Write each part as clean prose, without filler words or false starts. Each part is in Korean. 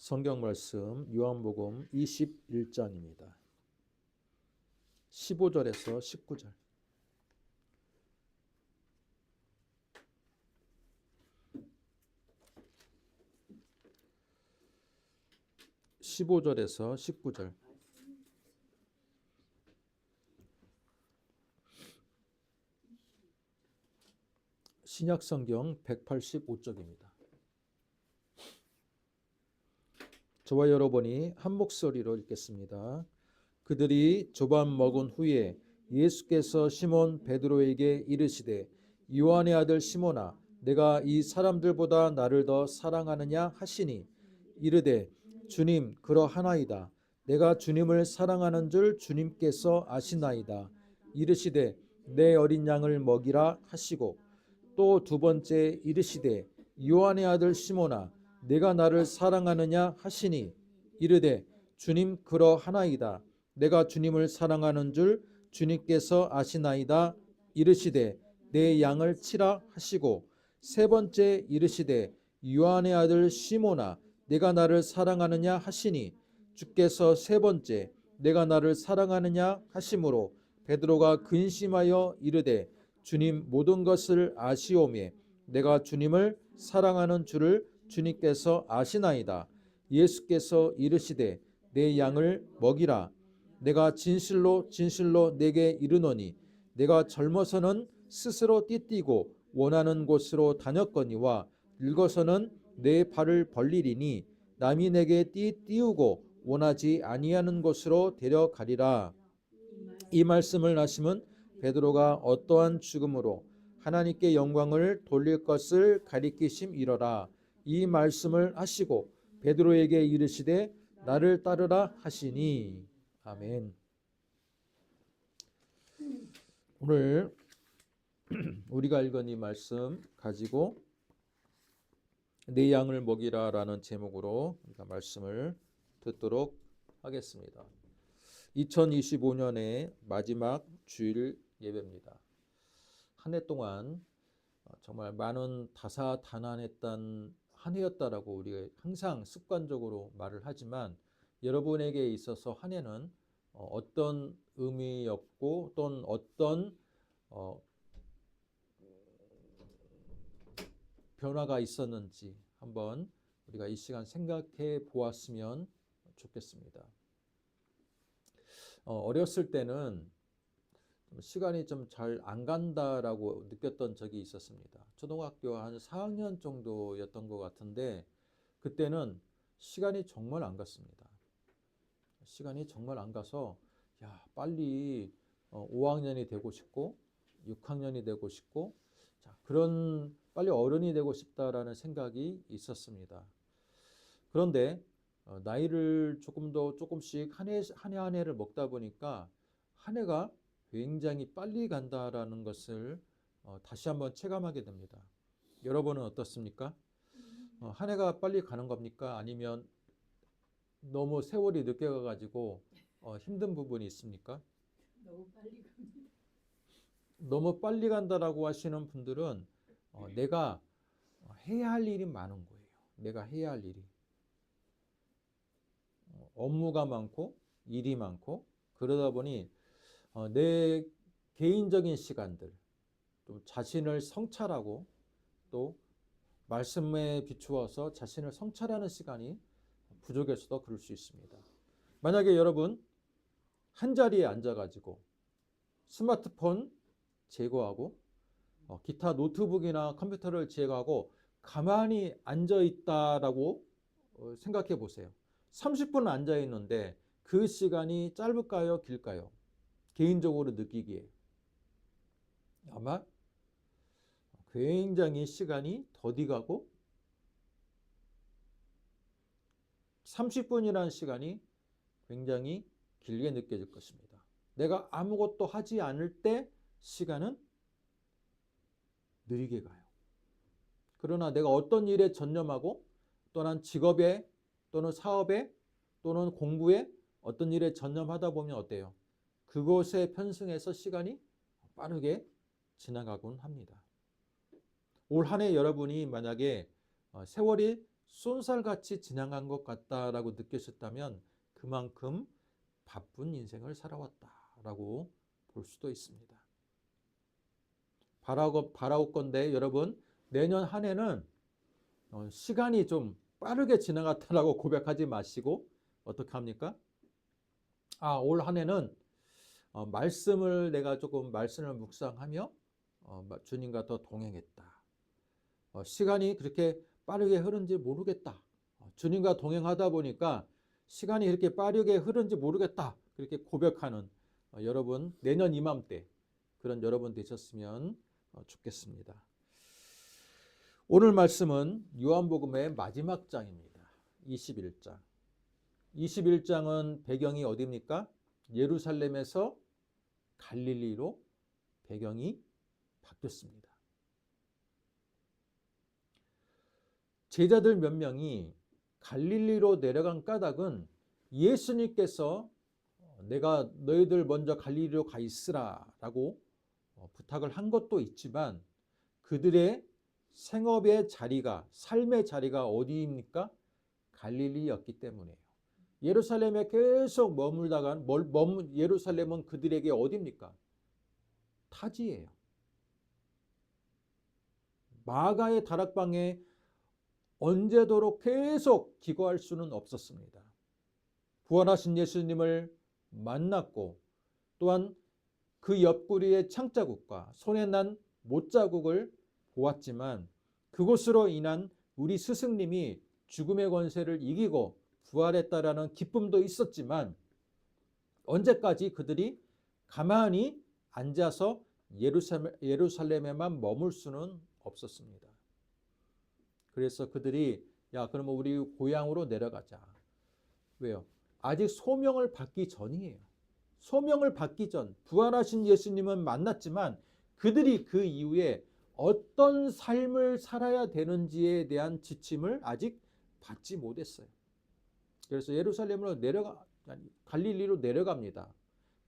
성경 말씀 요한복음 21장입니다. 15절에서 19절. (15절에서 19절) 신약성경 185쪽입니다. 저와 여러분이 한 목소리로 읽겠습니다. 그들이 조반 먹은 후에 예수께서 시몬 베드로에게 이르시되 요한의 아들 시몬아 내가 이 사람들보다 나를 더 사랑하느냐 하시니 이르되 주님 그러하나이다. 내가 주님을 사랑하는 줄 주님께서 아시나이다. 이르시되 내 어린 양을 먹이라 하시고 또 두 번째 이르시되 요한의 아들 시몬아 내가 나를 사랑하느냐 하시니 이르되 주님 그러하나이다. 내가 주님을 사랑하는 줄 주님께서 아시나이다. 이르시되 내 양을 치라 하시고 세 번째 이르시되 요한의 아들 시몬아 내가 나를 사랑하느냐 하시니 주께서 세 번째 내가 나를 사랑하느냐 하심으로 베드로가 근심하여 이르되 주님 모든 것을 아시오매 내가 주님을 사랑하는 줄을 주님께서 아시나이다. 예수께서 이르시되 내 양을 먹이라. 내가 진실로 진실로 내게 이르노니 내가 젊어서는 스스로 띠띠고 원하는 곳으로 다녔거니와 늙어서는 내 발을 벌리리니 남이 내게 띠띠우고 원하지 아니하는 곳으로 데려가리라. 이 말씀을 하시면 베드로가 어떠한 죽음으로 하나님께 영광을 돌릴 것을 가리키심이러라. 이 말씀을 하시고 베드로에게 이르시되 나를 따르라 하시니. 아멘. 오늘 우리가 읽은 이 말씀 가지고 내 양을 먹이라라는 제목으로 우리가 말씀을 듣도록 하겠습니다. 2025년의 마지막 주일 예배입니다. 한 해 동안 정말 많은 다사다난했던 한 해였다라고 우리가 항상 습관적으로 말을 하지만 여러분에게 있어서 한 해는 어떤 의미였고 또는 어떤 변화가 있었는지 한번 우리가 이 시간 생각해 보았으면 좋겠습니다. 어렸을 때는 시간이 좀 잘 안 간다라고 느꼈던 적이 있었습니다. 초등학교 한 4학년 정도였던 것 같은데 그때는 시간이 정말 안 갔습니다. 시간이 정말 안 가서 빨리 5학년이 되고 싶고 6학년이 되고 싶고 그런 빨리 어른이 되고 싶다라는 생각이 있었습니다. 그런데 나이를 조금씩 한 해를 먹다 보니까 한 해가 굉장히 빨리 간다라는 것을 다시 한번 체감하게 됩니다. 여러분은 어떻습니까? 한 해가 빨리 가는 겁니까? 아니면 너무 세월이 늦게 가가지고 힘든 부분이 있습니까? 너무 빨리 갑니다. 너무 빨리 간다라고 하시는 분들은 내가 해야 할 일이 많은 거예요. 내가 해야 할 일이. 업무가 많고 일이 많고 그러다 보니 내 개인적인 시간들, 또 자신을 성찰하고 또 말씀에 비추어서 자신을 성찰하는 시간이 부족해서도 그럴 수 있습니다. 만약에 여러분 한 자리에 앉아가지고 스마트폰 제거하고 기타 노트북이나 컴퓨터를 제거하고 가만히 앉아있다라고 생각해 보세요. 30분 앉아있는데 그 시간이 짧을까요? 길까요? 개인적으로 느끼기에 아마 굉장히 시간이 더디 가고 30분이라는 시간이 굉장히 길게 느껴질 것입니다. 내가 아무것도 하지 않을 때 시간은 느리게 가요. 그러나 내가 어떤 일에 전념하고 또는 직업에 또는 사업에 또는 공부에 어떤 일에 전념하다 보면 어때요? 그것에 편승해서 시간이 빠르게 지나가곤 합니다. 올 한 해 여러분이 만약에 세월이 쏜살같이 지나간 것 같다라고 느끼셨다면 그만큼 바쁜 인생을 살아왔다라고 볼 수도 있습니다. 바라옵건대 여러분, 내년 한 해는 시간이 좀 빠르게 지나갔다라고 고백하지 마시고 어떻게 합니까? 올 한 해는 말씀을 묵상하며 주님과 더 동행했다. 시간이 그렇게 빠르게 흐른지 모르겠다. 주님과 동행하다 보니까 시간이 이렇게 빠르게 흐른지 모르겠다. 그렇게 고백하는 여러분, 내년 이맘때 그런 여러분 되셨으면 좋겠습니다. 오늘 말씀은 요한복음의 마지막 장입니다. 21장. 21장은 배경이 어디입니까? 예루살렘에서 갈릴리로 배경이 바뀌었습니다. 제자들 몇 명이 갈릴리로 내려간 까닭은 예수님께서 내가 너희들 먼저 갈릴리로 가 있으라 라고 부탁을 한 것도 있지만 그들의 생업의 자리가, 삶의 자리가 어디입니까? 갈릴리였기 때문이에요. 예루살렘에 계속 머물다가 예루살렘은 그들에게 어디입니까? 타지예요. 마가의 다락방에 언제도록 계속 기거할 수는 없었습니다. 부활하신 예수님을 만났고 또한 그 옆구리의 창자국과 손에 난 못자국을 보았지만 그곳으로 인한 우리 스승님이 죽음의 권세를 이기고 부활했다라는 기쁨도 있었지만 언제까지 그들이 가만히 앉아서 예루살렘에만 머물 수는 없었습니다. 그래서 그들이 그러면 우리 고향으로 내려가자. 왜요? 아직 소명을 받기 전이에요. 소명을 받기 전 부활하신 예수님은 만났지만 그들이 그 이후에 어떤 삶을 살아야 되는지에 대한 지침을 아직 받지 못했어요. 그래서 갈릴리로 내려갑니다.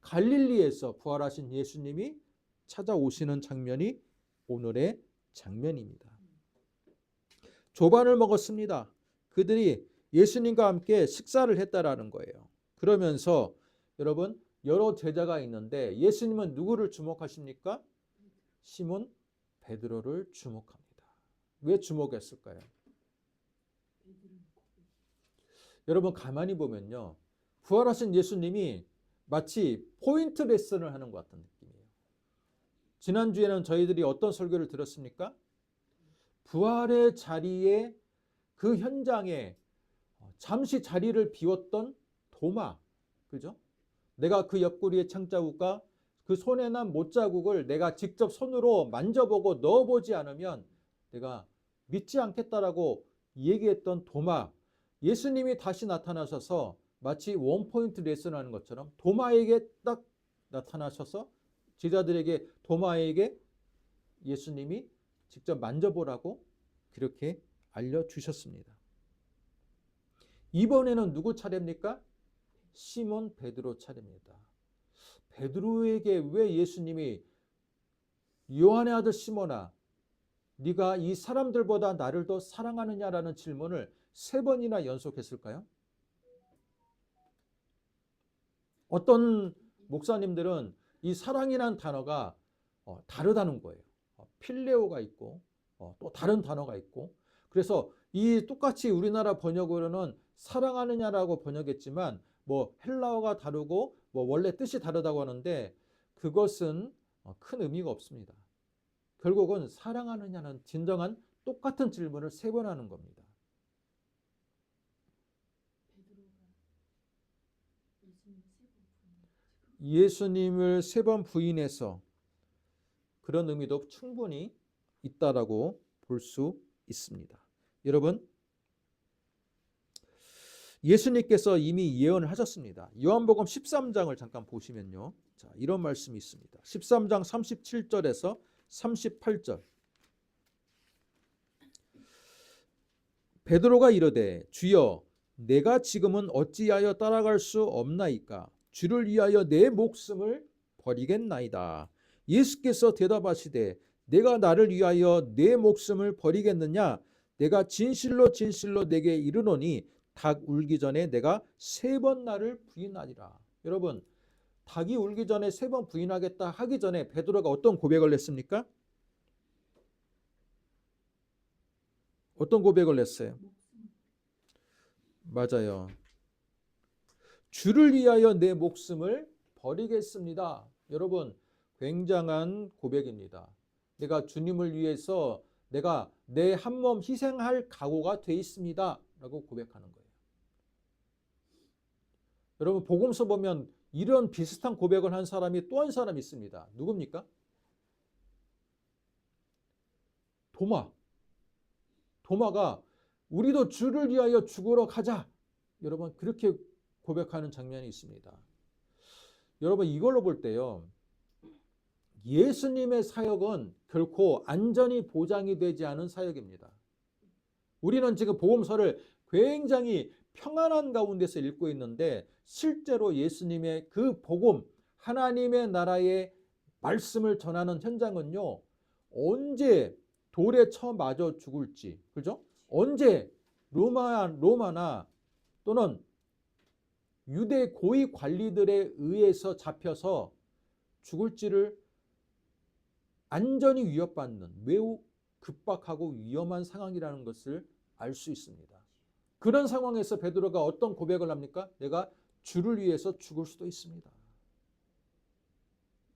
갈릴리에서 부활하신 예수님이 찾아오시는 장면이 오늘의 장면입니다. 조반을 먹었습니다. 그들이 예수님과 함께 식사를 했다라는 거예요. 그러면서 여러분, 여러 제자가 있는데 예수님은 누구를 주목하십니까? 시몬 베드로를 주목합니다. 왜 주목했을까요? 여러분, 가만히 보면요, 부활하신 예수님이 마치 포인트 레슨을 하는 것 같은 느낌이에요. 지난주에는 저희들이 어떤 설교를 들었습니까? 부활의 자리에, 그 현장에 잠시 자리를 비웠던 도마, 그죠? 내가 그 옆구리의 창자국과 그 손에 난 못자국을 내가 직접 손으로 만져보고 넣어보지 않으면 내가 믿지 않겠다라고 얘기했던 도마, 예수님이 다시 나타나셔서 마치 원포인트 레슨하는 것처럼 도마에게 딱 나타나셔서 제자들에게 도마에게 예수님이 직접 만져보라고 그렇게 알려주셨습니다. 이번에는 누구 차례입니까? 시몬 베드로 차례입니다. 베드로에게 왜 예수님이 요한의 아들 시몬아, 네가 이 사람들보다 나를 더 사랑하느냐라는 질문을 3번이나 연속했을까요? 어떤 목사님들은 이 사랑이라는 단어가 다르다는 거예요. 필레오가 있고 또 다른 단어가 있고, 그래서 이 똑같이 우리나라 번역으로는 사랑하느냐라고 번역했지만 헬라어가 다르고 원래 뜻이 다르다고 하는데 그것은 큰 의미가 없습니다. 결국은 사랑하느냐는 진정한 똑같은 질문을 3번 하는 겁니다. 예수님을 3번 부인해서 그런 의미도 충분히 있다라고 볼 수 있습니다. 여러분, 예수님께서 이미 예언을 하셨습니다. 요한복음 13장을 잠깐 보시면요, 자, 이런 말씀이 있습니다. 13장 37절에서 38절. 베드로가 이르되 주여, 내가 지금은 어찌하여 따라갈 수 없나이까? 주를 위하여 내 목숨을 버리겠나이다. 예수께서 대답하시되 내가 나를 위하여 내 목숨을 버리겠느냐? 내가 진실로 진실로 내게 이르노니 닭 울기 전에 내가 3번 나를 부인하리라. 여러분, 닭이 울기 전에 3번 부인하겠다 하기 전에 베드로가 어떤 고백을 했습니까? 어떤 고백을 했어요? 맞아요. 주를 위하여 내 목숨을 버리겠습니다. 여러분, 굉장한 고백입니다. 내가 주님을 위해서 내가 내 한 몸 희생할 각오가 돼 있습니다. 라고 고백하는 거예요. 여러분, 복음서 보면 이런 비슷한 고백을 한 사람이 또 한 사람이 있습니다. 누굽니까? 도마가 우리도 주를 위하여 죽으러 가자. 여러분, 그렇게 고백하는 장면이 있습니다. 여러분, 이걸로 볼 때요, 예수님의 사역은 결코 안전이 보장이 되지 않은 사역입니다. 우리는 지금 복음서를 굉장히 평안한 가운데서 읽고 있는데 실제로 예수님의 그 복음, 하나님의 나라의 말씀을 전하는 현장은요, 언제 돌에 쳐 맞아 죽을지, 그죠? 언제 로마나 또는 유대 고위 관리들에 의해서 잡혀서 죽을지를 안전이 위협받는 매우 급박하고 위험한 상황이라는 것을 알 수 있습니다. 그런 상황에서 베드로가 어떤 고백을 합니까? 내가 주를 위해서 죽을 수도 있습니다.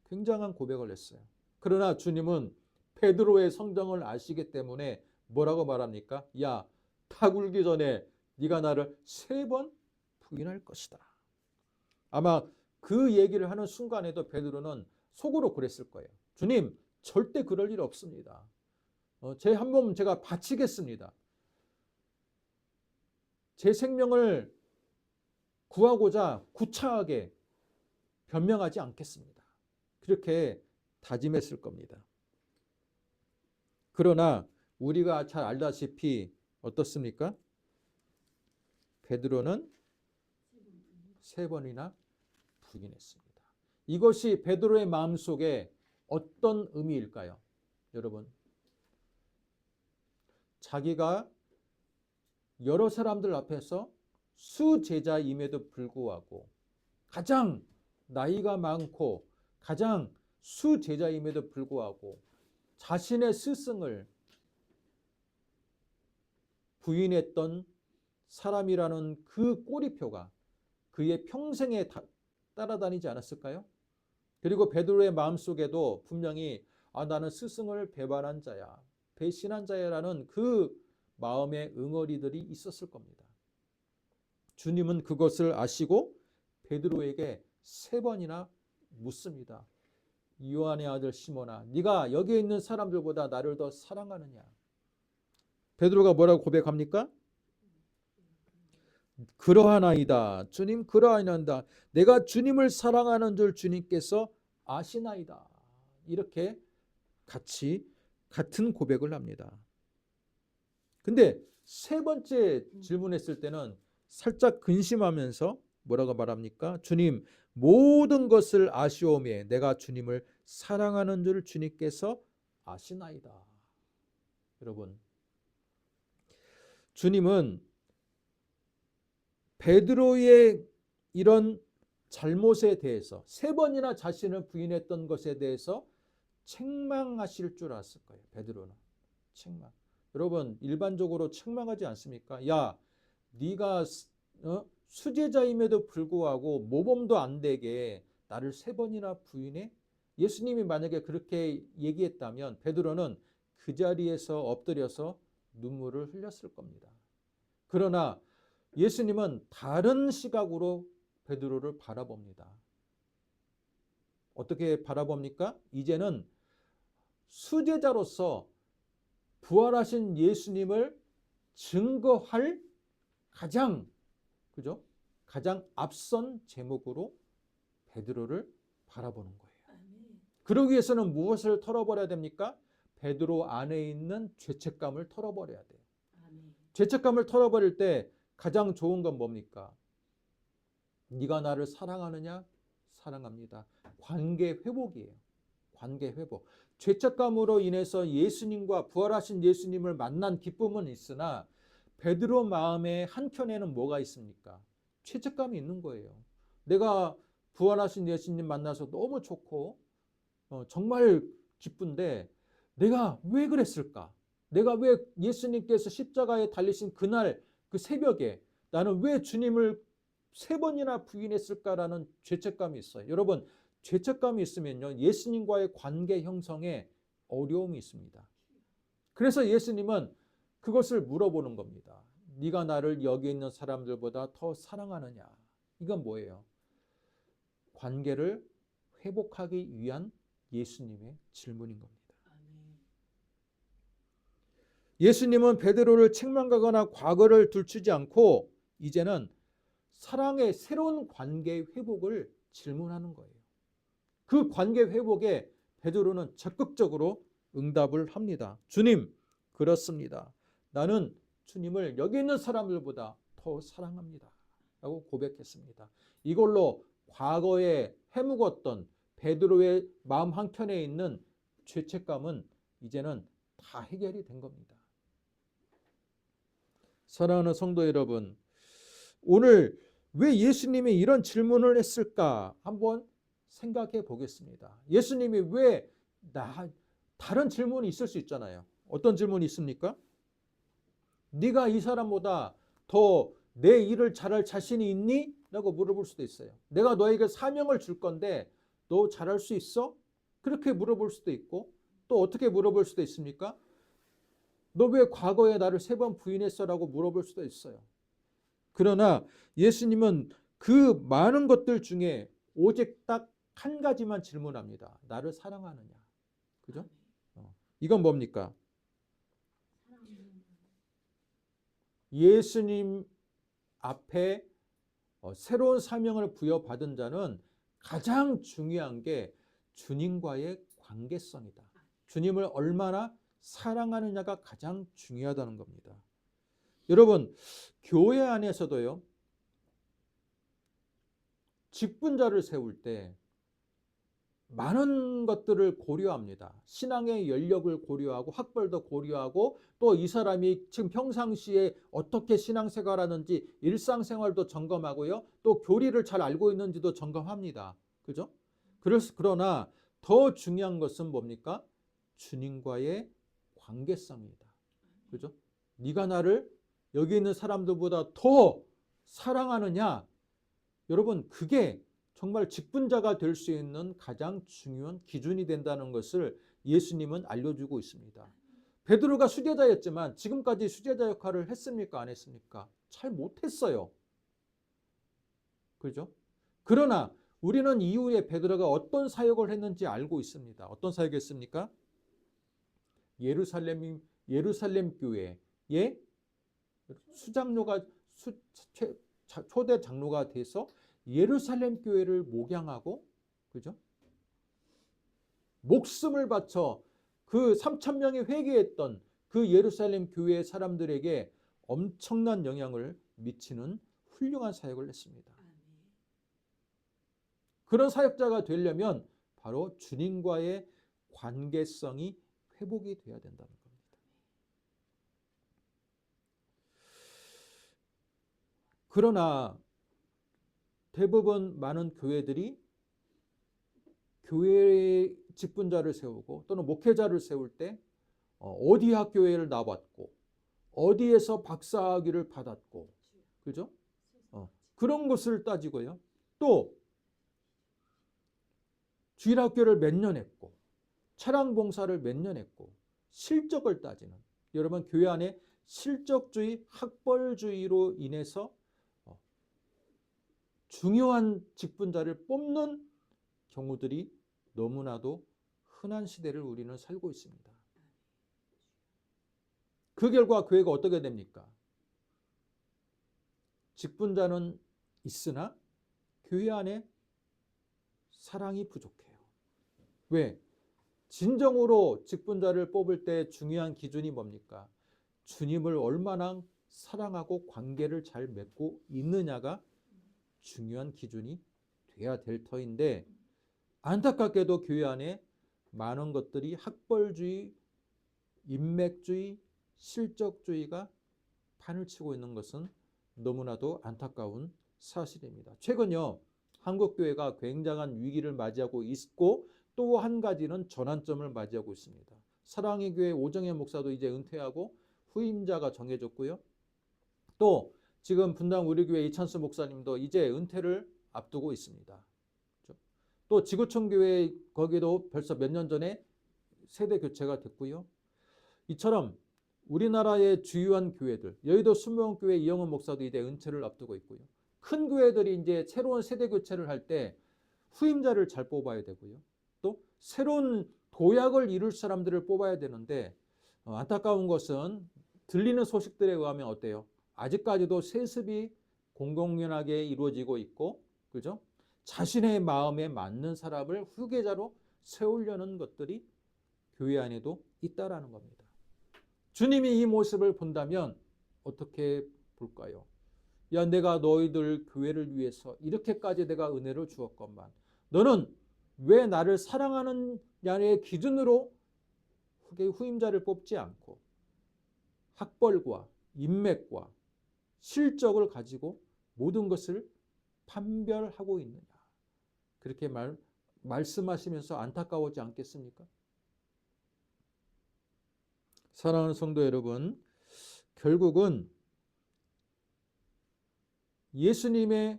굉장한 고백을 했어요. 그러나 주님은 베드로의 성정을 아시기 때문에 뭐라고 말합니까? 야, 닭 울기 전에 네가 나를 3번 부인할 것이다. 아마 그 얘기를 하는 순간에도 베드로는 속으로 그랬을 거예요. 주님, 절대 그럴 일 없습니다. 제 한 몸 제가 바치겠습니다. 제 생명을 구하고자 구차하게 변명하지 않겠습니다. 그렇게 다짐했을 겁니다. 그러나 우리가 잘 알다시피 어떻습니까? 베드로는 3번이나 부인했습니다. 이것이 베드로의 마음속에 어떤 의미일까요? 여러분, 자기가 여러 사람들 앞에서 수제자임에도 불구하고 가장 나이가 많고 가장 수제자임에도 불구하고 자신의 스승을 부인했던 사람이라는 그 꼬리표가 그의 평생에 따라다니지 않았을까요? 그리고 베드로의 마음속에도 분명히 나는 스승을 배반한 자야, 배신한 자야라는 그 마음의 응어리들이 있었을 겁니다. 주님은 그것을 아시고 베드로에게 3번이나 묻습니다. 요한의 아들 시몬아, 네가 여기에 있는 사람들보다 나를 더 사랑하느냐? 베드로가 뭐라고 고백합니까? 그러하나이다. 주님, 그러하나이다. 내가 주님을 사랑하는 줄 주님께서 아시나이다. 이렇게 같은 고백을 합니다. 근데 3번째 질문했을 때는 살짝 근심하면서 뭐라고 말합니까? 주님, 모든 것을 아시오매 내가 주님을 사랑하는 줄 주님께서 아시나이다. 여러분, 주님은 베드로의 이런 잘못에 대해서 3번이나 자신을 부인했던 것에 대해서 책망하실 줄 알았을 거예요. 베드로는 책망. 여러분, 일반적으로 책망하지 않습니까? 야, 네가 수제자임에도 불구하고 모범도 안 되게 나를 3번이나 부인해? 예수님이 만약에 그렇게 얘기했다면 베드로는 그 자리에서 엎드려서 눈물을 흘렸을 겁니다. 그러나 예수님은 다른 시각으로 베드로를 바라봅니다. 어떻게 바라봅니까? 이제는 수제자로서 부활하신 예수님을 증거할 가장 앞선 제목으로 베드로를 바라보는 거예요. 그러기 위해서는 무엇을 털어버려야 됩니까? 베드로 안에 있는 죄책감을 털어버려야 돼요. 죄책감을 털어버릴 때 가장 좋은 건 뭡니까? 네가 나를 사랑하느냐? 사랑합니다. 관계 회복이에요. 관계 회복. 죄책감으로 인해서 예수님과 부활하신 예수님을 만난 기쁨은 있으나 베드로 마음의 한켠에는 뭐가 있습니까? 죄책감이 있는 거예요. 내가 부활하신 예수님 만나서 너무 좋고 정말 기쁜데 내가 왜 그랬을까? 내가 왜 예수님께서 십자가에 달리신 그날 그 새벽에 나는 왜 주님을 3번이나 부인했을까라는 죄책감이 있어요. 여러분, 죄책감이 있으면요, 예수님과의 관계 형성에 어려움이 있습니다. 그래서 예수님은 그것을 물어보는 겁니다. 네가 나를 여기 있는 사람들보다 더 사랑하느냐? 이건 뭐예요? 관계를 회복하기 위한 예수님의 질문인 겁니다. 예수님은 베드로를 책망하거나 과거를 들추지 않고 이제는 사랑의 새로운 관계 회복을 질문하는 거예요. 그 관계 회복에 베드로는 적극적으로 응답을 합니다. 주님, 그렇습니다. 나는 주님을 여기 있는 사람들보다 더 사랑합니다. 라고 고백했습니다. 이걸로 과거에 해묵었던 베드로의 마음 한켠에 있는 죄책감은 이제는 다 해결이 된 겁니다. 사랑하는 성도 여러분, 오늘 왜 예수님이 이런 질문을 했을까 한번 생각해 보겠습니다. 예수님이 왜 다른 질문이 있을 수 있잖아요. 어떤 질문이 있습니까? 네가 이 사람보다 더 내 일을 잘할 자신이 있니? 라고 물어볼 수도 있어요. 내가 너에게 사명을 줄 건데 너 잘할 수 있어? 그렇게 물어볼 수도 있고 또 어떻게 물어볼 수도 있습니까? 너 왜 과거에 나를 3번 부인했어? 라고 물어볼 수도 있어요. 그러나 예수님은 그 많은 것들 중에 오직 딱 한 가지만 질문합니다. 나를 사랑하느냐? 그죠? 이건 뭡니까? 예수님 앞에 새로운 사명을 부여받은 자는 가장 중요한 게 주님과의 관계성이다. 주님을 얼마나 사랑하느냐가 가장 중요하다는 겁니다. 여러분, 교회 안에서도요, 직분자를 세울 때 많은 것들을 고려합니다. 신앙의 연력을 고려하고 학벌도 고려하고 또 이 사람이 지금 평상시에 어떻게 신앙생활하는지 일상생활도 점검하고요. 또 교리를 잘 알고 있는지도 점검합니다. 그죠? 그러나 더 중요한 것은 뭡니까? 주님과의 관계성입니다. 그죠? 네가 나를 여기 있는 사람들보다 더 사랑하느냐? 여러분, 그게 정말 직분자가 될 수 있는 가장 중요한 기준이 된다는 것을 예수님은 알려주고 있습니다. 베드로가 수제자였지만 지금까지 수제자 역할을 했습니까? 안 했습니까? 잘 못했어요. 그죠? 그러나 우리는 이후에 베드로가 어떤 사역을 했는지 알고 있습니다. 어떤 사역했습니까? 예루살렘 교회의 초대 장로가 돼서 예루살렘 교회를 목양하고, 그죠? 목숨을 바쳐 그 3,000명이 회개했던 그 예루살렘 교회의 사람들에게 엄청난 영향을 미치는 훌륭한 사역을 했습니다. 그런 사역자가 되려면 바로 주님과의 관계성이 회복이 되어야 된다는 겁니다. 그러나 대부분 많은 교회들이 교회의 직분자를 세우고 또는 목회자를 세울 때 어디 학교를 나왔고 어디에서 박사학위를 받았고, 그죠? 그런 것을 따지고요. 또 주일학교를 몇 년 했고 차량 봉사를 몇 년 했고 실적을 따지는, 여러분, 교회 안에 실적주의, 학벌주의로 인해서 중요한 직분자를 뽑는 경우들이 너무나도 흔한 시대를 우리는 살고 있습니다. 그 결과 교회가 어떻게 됩니까? 직분자는 있으나 교회 안에 사랑이 부족해요. 왜? 진정으로 직분자를 뽑을 때 중요한 기준이 뭡니까? 주님을 얼마나 사랑하고 관계를 잘 맺고 있느냐가 중요한 기준이 돼야 될 터인데, 안타깝게도 교회 안에 많은 것들이 학벌주의, 인맥주의, 실적주의가 판을 치고 있는 것은 너무나도 안타까운 사실입니다. 최근요, 한국교회가 굉장한 위기를 맞이하고 있고 또 한 가지는 전환점을 맞이하고 있습니다. 사랑의 교회 오정현 목사도 이제 은퇴하고 후임자가 정해졌고요. 또 지금 분당 우리교회 이찬수 목사님도 이제 은퇴를 앞두고 있습니다. 또 지구촌교회 거기도 벌써 몇 년 전에 세대 교체가 됐고요. 이처럼 우리나라의 주요한 교회들, 여의도 순복음교회 이영훈 목사도 이제 은퇴를 앞두고 있고요. 큰 교회들이 이제 새로운 세대 교체를 할 때 후임자를 잘 뽑아야 되고요. 또 새로운 도약을 이룰 사람들을 뽑아야 되는데 안타까운 것은 들리는 소식들에 의하면 어때요? 아직까지도 세습이 공공연하게 이루어지고 있고, 그죠? 자신의 마음에 맞는 사람을 후계자로 세우려는 것들이 교회 안에도 있다라는 겁니다. 주님이 이 모습을 본다면 어떻게 볼까요? 야, 내가 너희들 교회를 위해서 이렇게까지 내가 은혜를 주었건만 너는 왜 나를 사랑하느냐의 기준으로 후임자를 뽑지 않고 학벌과 인맥과 실적을 가지고 모든 것을 판별하고 있느냐. 그렇게 말씀하시면서 안타까워지 않겠습니까? 사랑하는 성도 여러분, 결국은 예수님의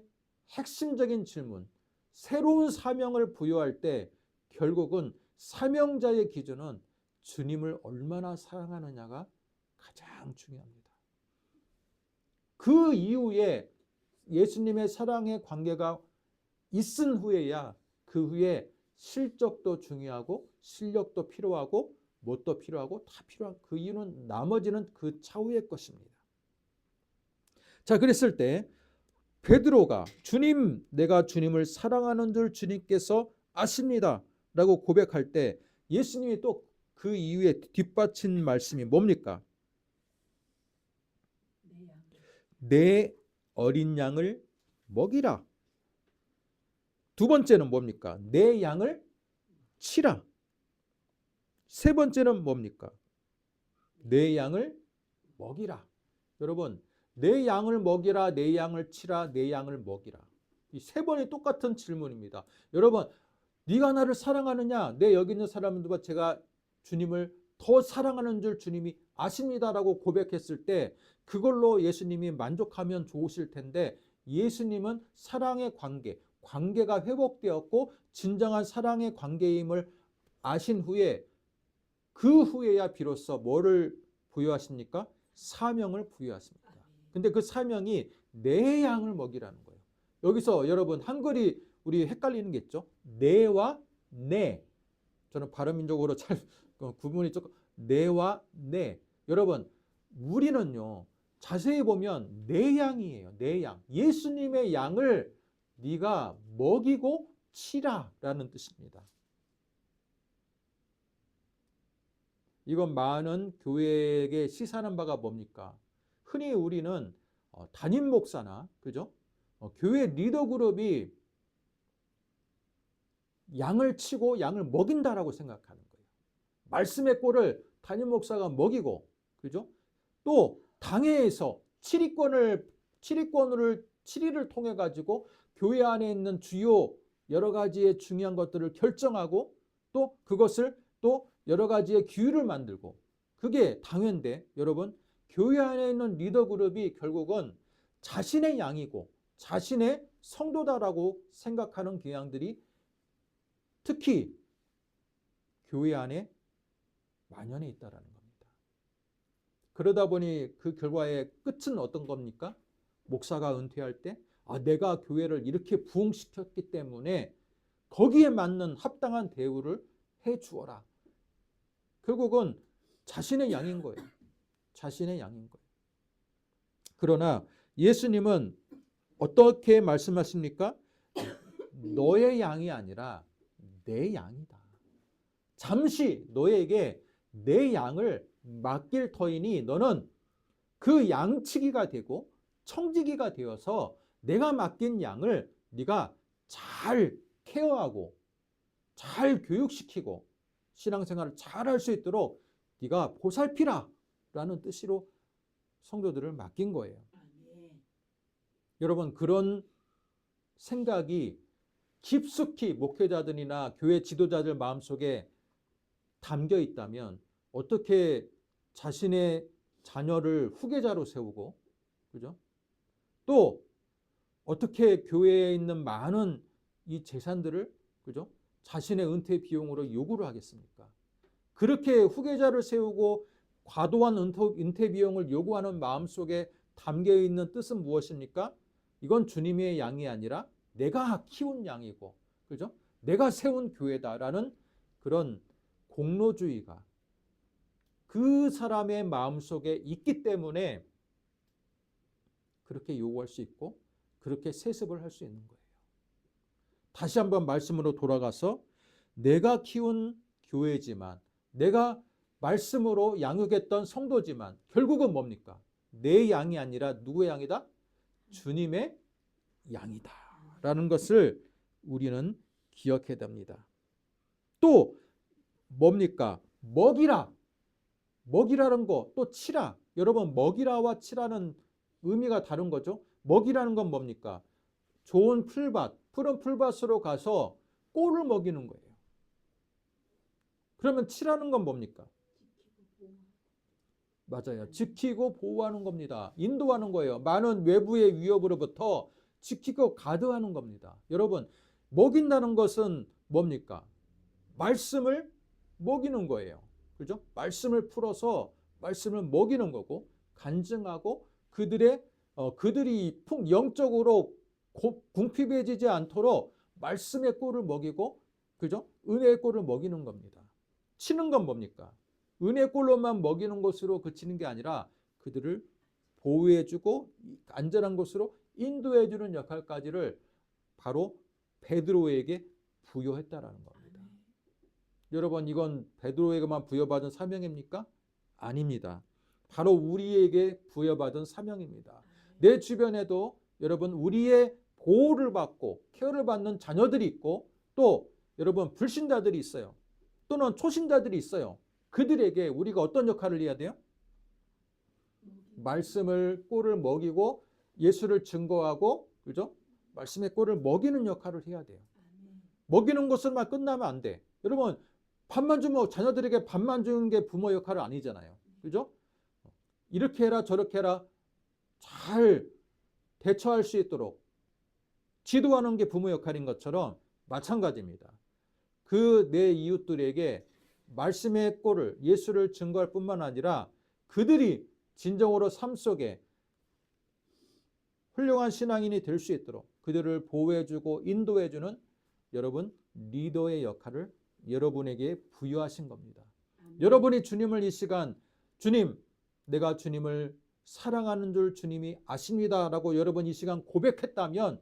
핵심적인 질문, 새로운 사명을 부여할 때 결국은 사명자의 기준은 주님을 얼마나 사랑하느냐가 가장 중요합니다. 그 이후에 예수님의 사랑의 관계가 있은 후에야 그 후에 실적도 중요하고 실력도 필요하고 뭣도 필요하고 다 필요한 그 이유는 나머지는 그 차후의 것입니다. 자, 그랬을 때 베드로가 주님, 내가 주님을 사랑하는 줄 주님께서 아십니다 라고 고백할 때 예수님이 또 그 이후에 뒷받친 말씀이 뭡니까? 내 어린 양을 먹이라. 두 번째는 뭡니까? 내 양을 치라. 세 번째는 뭡니까? 내 양을 먹이라. 여러분, 내 양을 먹이라, 내 양을 치라, 내 양을 먹이라. 이 세 번이 똑같은 질문입니다. 여러분, 네가 나를 사랑하느냐? 내 여기 있는 사람들과 제가 주님을 더 사랑하는 줄 주님이 아십니다라고 고백했을 때 그걸로 예수님이 만족하면 좋으실 텐데 예수님은 사랑의 관계가 회복되었고 진정한 사랑의 관계임을 아신 후에 그 후에야 비로소 뭐를 부여하십니까? 사명을 부여하십니다. 근데 그 사명이 내 양을 먹이라는 거예요. 여기서 여러분 한글이 우리 헷갈리는 게 있죠. 내와 내. 저는 발음민족으로 잘 구분이 조금 내와 내. 여러분 우리는요. 자세히 보면 내 양이에요. 내 양. 예수님의 양을 네가 먹이고 치라라는 뜻입니다. 이건 많은 교회에게 시사하는 바가 뭡니까? 흔히 우리는 담임 목사나 그죠? 교회 리더 그룹이 양을 치고 양을 먹인다라고 생각하는 거예요. 말씀의 꼴을 담임 목사가 먹이고 그죠? 또 당회에서 치리를 통해 가지고 교회 안에 있는 주요 여러 가지의 중요한 것들을 결정하고 또 그것을 또 여러 가지의 규율을 만들고 그게 당회인데 여러분 교회 안에 있는 리더 그룹이 결국은 자신의 양이고 자신의 성도다라고 생각하는 경향들이 특히 교회 안에 만연해 있다라는 겁니다. 그러다 보니 그 결과의 끝은 어떤 겁니까? 목사가 은퇴할 때 내가 교회를 이렇게 부흥시켰기 때문에 거기에 맞는 합당한 대우를 해 주어라. 결국은 자신의 양인 거예요. 자신의 양인 거예요. 그러나 예수님은 어떻게 말씀하십니까? 너의 양이 아니라 내 양이다. 잠시 너에게 내 양을 맡길 터이니 너는 그 양치기가 되고 청지기가 되어서 내가 맡긴 양을 네가 잘 케어하고 잘 교육시키고 신앙생활을 잘할 수 있도록 네가 보살피라 라는 뜻으로 성도들을 맡긴 거예요. 여러분, 그런 생각이 깊숙이 목회자들이나 교회 지도자들 마음속에 담겨 있다면 어떻게 자신의 자녀를 후계자로 세우고, 그죠? 또 어떻게 교회에 있는 많은 이 재산들을, 그죠? 자신의 은퇴 비용으로 요구를 하겠습니까? 그렇게 후계자를 세우고 과도한 은퇴 비용을 요구하는 마음속에 담겨 있는 뜻은 무엇입니까? 이건 주님의 양이 아니라 내가 키운 양이고, 그죠? 내가 세운 교회다라는 그런 공로주의가 그 사람의 마음속에 있기 때문에 그렇게 요구할 수 있고 그렇게 세습을 할 수 있는 거예요. 다시 한번 말씀으로 돌아가서 내가 키운 교회지만, 내가 말씀으로 양육했던 성도지만 결국은 뭡니까? 내 양이 아니라 누구의 양이다? 주님의 양이다 라는 것을 우리는 기억해야 됩니다. 또 뭡니까? 먹이라. 먹이라는 거, 또 치라. 여러분, 먹이라와 치라는 의미가 다른 거죠. 먹이라는 건 뭡니까? 좋은 풀밭, 푸른 풀밭으로 가서 꼴을 먹이는 거예요. 그러면 치라는 건 뭡니까? 맞아요. 지키고 보호하는 겁니다. 인도하는 거예요. 많은 외부의 위협으로부터 지키고 가드하는 겁니다. 여러분, 먹인다는 것은 뭡니까? 말씀을 먹이는 거예요. 그죠? 말씀을 풀어서 말씀을 먹이는 거고, 간증하고 그들이 영적으로 궁핍해지지 않도록 말씀의 꼴을 먹이고, 그죠? 은혜의 꼴을 먹이는 겁니다. 치는 건 뭡니까? 은혜의 꼴로만 먹이는 것으로 그치는 게 아니라 그들을 보호해주고 안전한 곳으로 인도해주는 역할까지를 바로 베드로에게 부여했다라는 겁니다. 여러분, 이건 베드로에게만 부여받은 사명입니까? 아닙니다. 바로 우리에게 부여받은 사명입니다. 내 주변에도 여러분, 우리의 보호를 받고 케어를 받는 자녀들이 있고, 또 여러분, 불신자들이 있어요. 또는 초신자들이 있어요. 그들에게 우리가 어떤 역할을 해야 돼요? 말씀을 꼴을 먹이고 예수를 증거하고, 그죠? 말씀의 꼴을 먹이는 역할을 해야 돼요. 먹이는 것으로만 끝나면 안 돼. 여러분, 밥만 주면 자녀들에게 밥만 주는 게 부모 역할은 아니잖아요. 그죠? 이렇게 해라 저렇게 해라 잘 대처할 수 있도록 지도하는 게 부모 역할인 것처럼 마찬가지입니다. 그 내 이웃들에게 말씀의 꼴을, 예수를 증거할 뿐만 아니라 그들이 진정으로 삶 속에 훌륭한 신앙인이 될 수 있도록 그들을 보호해주고 인도해주는 여러분 리더의 역할을 여러분에게 부여하신 겁니다. 여러분이 주님을 이 시간, 주님, 내가 주님을 사랑하는 줄 주님이 아십니다 라고 여러분 이 시간 고백했다면,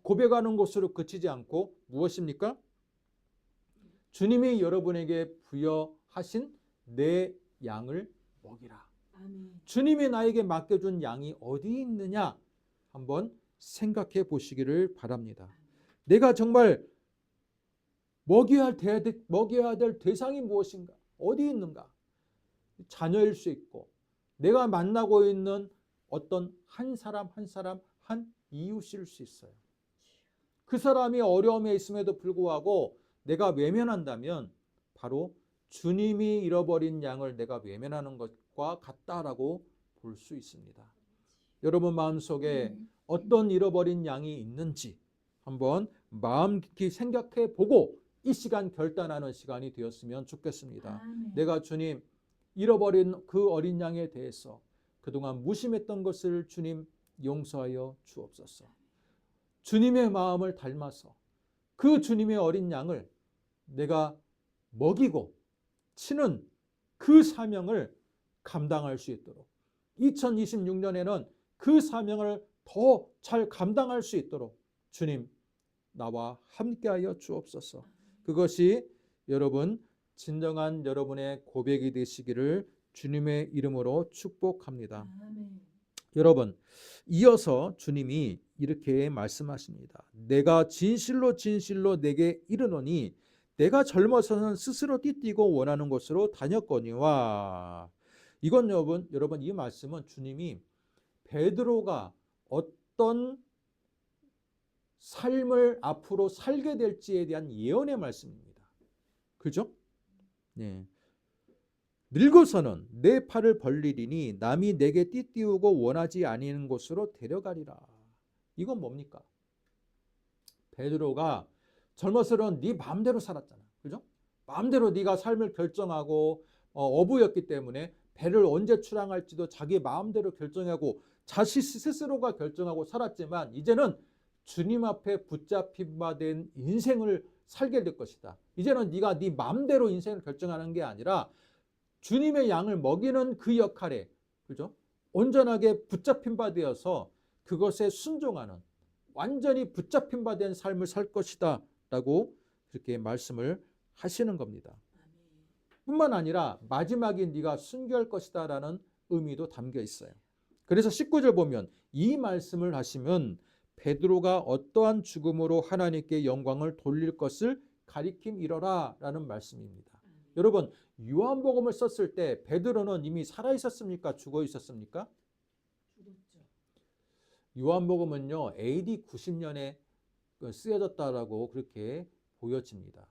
고백하는 것으로 그치지 않고 무엇입니까? 주님이 여러분에게 부여하신 내 양을 먹이라. 아멘. 주님이 나에게 맡겨준 양이 어디 있느냐 한번 생각해 보시기를 바랍니다. 내가 정말 먹여야 될 대상이 무엇인가? 어디 있는가? 자녀일 수 있고, 내가 만나고 있는 어떤 한 사람 한 이웃일 수 있어요. 그 사람이 어려움에 있음에도 불구하고 내가 외면한다면 바로 주님이 잃어버린 양을 내가 외면하는 것과 같다라고 볼 수 있습니다. 여러분 마음속에 어떤 잃어버린 양이 있는지 한번 마음 깊이 생각해 보고 이 시간 결단하는 시간이 되었으면 좋겠습니다. 아멘. 내가 주님 잃어버린 그 어린 양에 대해서 그동안 무심했던 것을 주님 용서하여 주옵소서. 주님의 마음을 닮아서 그 주님의 어린 양을 내가 먹이고 치는 그 사명을 감당할 수 있도록 2026년에는 그 사명을 더 잘 감당할 수 있도록 주님 나와 함께하여 주옵소서. 그것이 여러분 진정한 여러분의 고백이 되시기를 주님의 이름으로 축복합니다. 아멘. 여러분, 이어서 주님이 이렇게 말씀하십니다. 내가 진실로 진실로 내게 이르노니 내가 젊어서는 스스로 띠띠고 원하는 곳으로 다녔거니와. 이건 여러분 이 말씀은 주님이 베드로가 어떤 삶을 앞으로 살게 될지에 대한 예언의 말씀입니다. 그죠? 네. 늙어서는 내 팔을 벌리리니 남이 내게 띠띠우고 원하지 아니하는 곳으로 데려가리라. 이건 뭡니까? 베드로가 젊어서는 네 마음대로 살았잖아. 그죠? 마음대로 네가 삶을 결정하고 어부였기 때문에 배를 언제 출항할지도 자기 마음대로 결정하고 자신 스스로가 결정하고 살았지만 이제는 주님 앞에 붙잡힌 바 된 인생을 살게 될 것이다. 이제는 네가 네 마음대로 인생을 결정하는 게 아니라 주님의 양을 먹이는 그 역할에, 그죠? 온전하게 붙잡힌 바 되어서 그것에 순종하는 완전히 붙잡힌 바 된 삶을 살 것이다 라고 그렇게 말씀을 하시는 겁니다. 뿐만 아니라 마지막에 네가 순교할 것이다 라는 의미도 담겨 있어요. 그래서 19절 보면 이 말씀을 하시면 베드로가 어떠한 죽음으로 하나님께 영광을 돌릴 것을 가리킴이러라 라는 말씀입니다. 여러분 요한복음을 썼을 때 베드로는 이미 살아 있었습니까? 죽어 있었습니까? 죽었죠. 요한복음은요 AD 90년에 쓰여졌다라고 그렇게 보여집니다.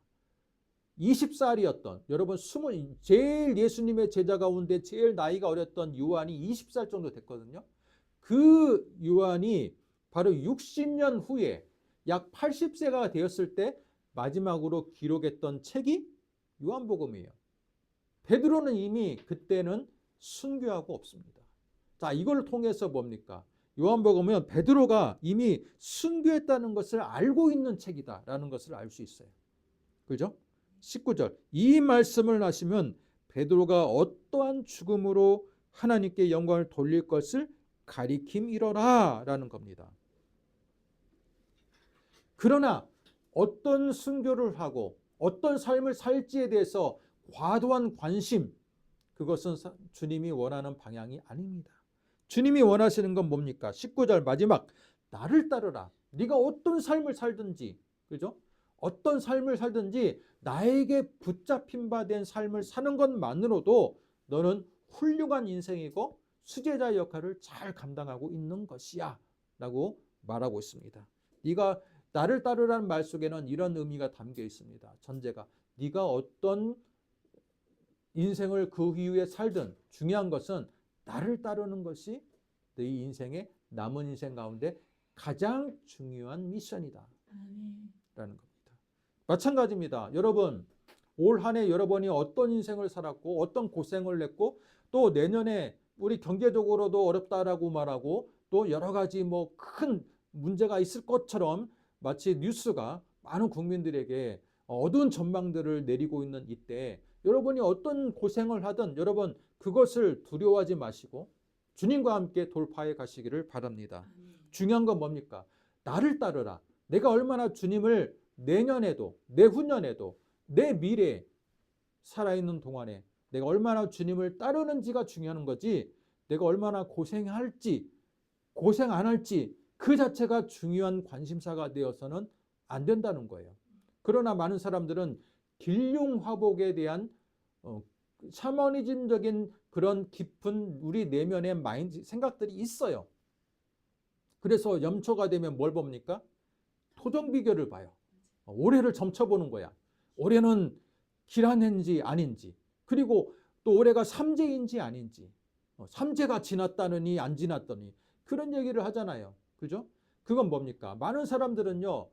20살이었던 여러분 제일 예수님의 제자 가운데 제일 나이가 어렸던 요한이 20살 정도 됐거든요. 그 요한이 바로 60년 후에 약 80세가 되었을 때 마지막으로 기록했던 책이 요한복음이에요. 베드로는 이미 그때는 순교하고 없습니다. 자, 이걸 통해서 뭡니까? 요한복음은 베드로가 이미 순교했다는 것을 알고 있는 책이다라는 것을 알 수 있어요. 그죠? 19절 이 말씀을 하시면 베드로가 어떠한 죽음으로 하나님께 영광을 돌릴 것을 가리킴이러라 라는 겁니다. 그러나 어떤 순교를 하고 어떤 삶을 살지에 대해서 과도한 관심, 그것은 주님이 원하는 방향이 아닙니다. 주님이 원하시는 건 뭡니까? 19절 마지막 나를 따르라. 네가 어떤 삶을 살든지, 그죠? 어떤 삶을 살든지 나에게 붙잡힌 바 된 삶을 사는 것만으로도 너는 훌륭한 인생이고 수제자 역할을 잘 감당하고 있는 것이야 라고 말하고 있습니다. 네가 나를 따르라는 말 속에는 이런 의미가 담겨 있습니다. 전제가 네가 어떤 인생을 그 이후에 살든 중요한 것은 나를 따르는 것이 네 인생의 남은 인생 가운데 가장 중요한 미션이다 라는 겁니다. 마찬가지입니다. 여러분 올 한 해 여러분이 어떤 인생을 살았고 어떤 고생을 했고 또 내년에 우리 경제적으로도 어렵다라고 말하고 또 여러 가지 뭐 큰 문제가 있을 것처럼 마치 뉴스가 많은 국민들에게 어두운 전망들을 내리고 있는 이때 여러분이 어떤 고생을 하든 여러분 그것을 두려워하지 마시고 주님과 함께 돌파해 가시기를 바랍니다. 중요한 건 뭡니까? 나를 따르라. 내가 얼마나 주님을 내년에도 내후년에도 내 미래에 살아있는 동안에 내가 얼마나 주님을 따르는지가 중요한 거지 내가 얼마나 고생할지 고생 안 할지 그 자체가 중요한 관심사가 되어서는 안 된다는 거예요. 그러나 많은 사람들은 길흉화복에 대한 샤머니즘적인 그런 깊은 우리 내면의 마인드 생각들이 있어요. 그래서 염초가 되면 뭘 봅니까? 토종 비결을 봐요. 올해를 점쳐보는 거야. 올해는 길한 해인지 아닌지 그리고 또 올해가 삼재인지 아닌지 삼재가 지났다느니 안 지났더니 그런 얘기를 하잖아요. 그죠? 그건 뭡니까? 많은 사람들은요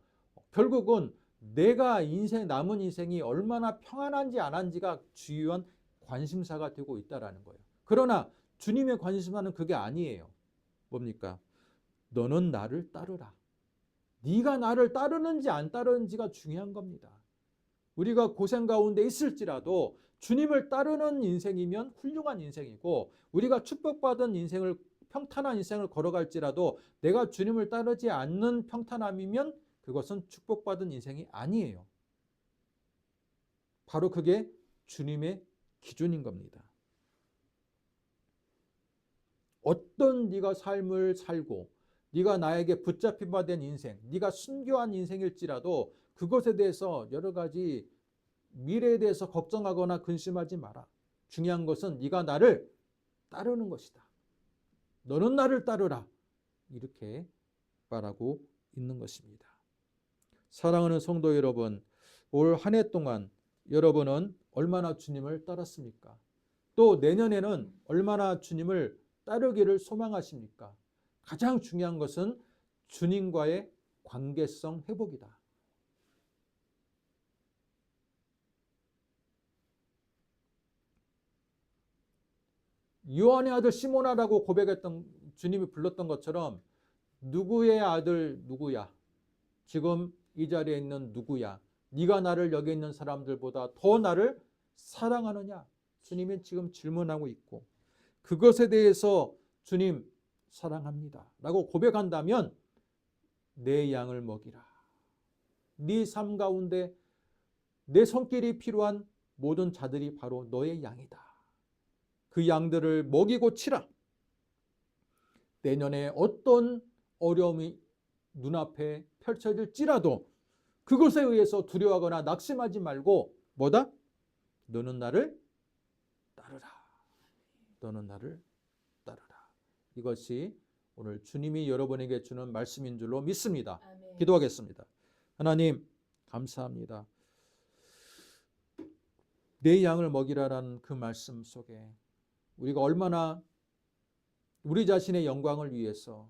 결국은 내가 남은 인생이 얼마나 평안한지 안 한지가 주요한 관심사가 되고 있다라는 거예요. 그러나 주님의 관심사는 그게 아니에요. 뭡니까? 너는 나를 따르라. 네가 나를 따르는지 안 따르는지가 중요한 겁니다. 우리가 고생 가운데 있을지라도 주님을 따르는 인생이면 훌륭한 인생이고 우리가 축복받은 인생을 평탄한 인생을 걸어갈지라도 내가 주님을 따르지 않는 평탄함이면 그것은 축복받은 인생이 아니에요. 바로 그게 주님의 기준인 겁니다. 어떤 네가 삶을 살고 네가 나에게 붙잡힌 바 된 인생, 네가 순교한 인생일지라도 그것에 대해서 여러 가지 미래에 대해서 걱정하거나 근심하지 마라. 중요한 것은 네가 나를 따르는 것이다. 너는 나를 따르라. 이렇게 말하고 있는 것입니다. 사랑하는 성도 여러분, 올 한 해 동안 여러분은 얼마나 주님을 따랐습니까? 또 내년에는 얼마나 주님을 따르기를 소망하십니까? 가장 중요한 것은 주님과의 관계성 회복이다. 요한의 아들 시몬아라고 고백했던 주님이 불렀던 것처럼 누구의 아들 누구야? 지금 이 자리에 있는 누구야? 네가 나를 여기 있는 사람들보다 더 나를 사랑하느냐? 주님이 지금 질문하고 있고 그것에 대해서 주님 사랑합니다 라고 고백한다면 내 양을 먹이라. 네 삶 가운데 내 손길이 필요한 모든 자들이 바로 너의 양이다. 그 양들을 먹이고 치라. 내년에 어떤 어려움이 눈앞에 펼쳐질지라도 그것에 의해서 두려워하거나 낙심하지 말고 뭐다? 너는 나를 따르라. 너는 나를 따르라. 이것이 오늘 주님이 여러분에게 주는 말씀인 줄로 믿습니다. 아멘. 기도하겠습니다. 하나님 감사합니다. 내 양을 먹이라라는 그 말씀 속에 우리가 얼마나 우리 자신의 영광을 위해서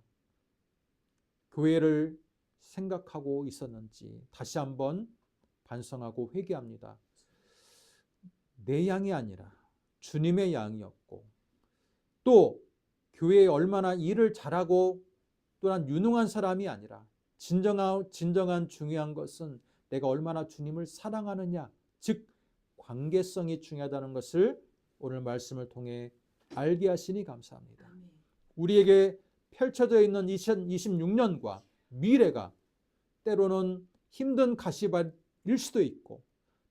교회를 생각하고 있었는지 다시 한번 반성하고 회개합니다. 내 양이 아니라 주님의 양이었고 또 교회에 얼마나 일을 잘하고 또한 유능한 사람이 아니라 진정한 중요한 것은 내가 얼마나 주님을 사랑하느냐, 즉 관계성이 중요하다는 것을 오늘 말씀을 통해 알게 하시니 감사합니다. 아멘. 우리에게 펼쳐져 있는 2026년과 미래가 때로는 힘든 가시밭일 수도 있고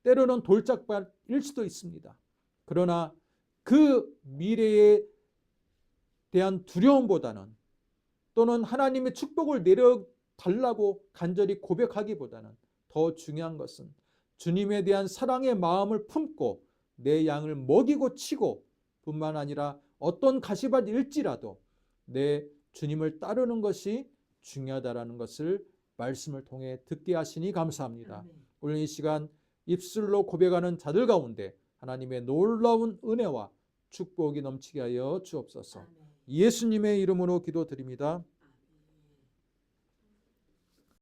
때로는 돌짝밭일 수도 있습니다. 그러나 그 미래에 대한 두려움보다는 또는 하나님의 축복을 내려달라고 간절히 고백하기보다는 더 중요한 것은 주님에 대한 사랑의 마음을 품고 내 양을 먹이고 치고 뿐만 아니라 어떤 가시밭일지라도 내 주님을 따르는 것이 중요하다라는 것을 말씀을 통해 듣게 하시니 감사합니다. 아멘. 오늘 이 시간 입술로 고백하는 자들 가운데 하나님의 놀라운 은혜와 축복이 넘치게 하여 주옵소서. 아멘. 예수님의 이름으로 기도드립니다.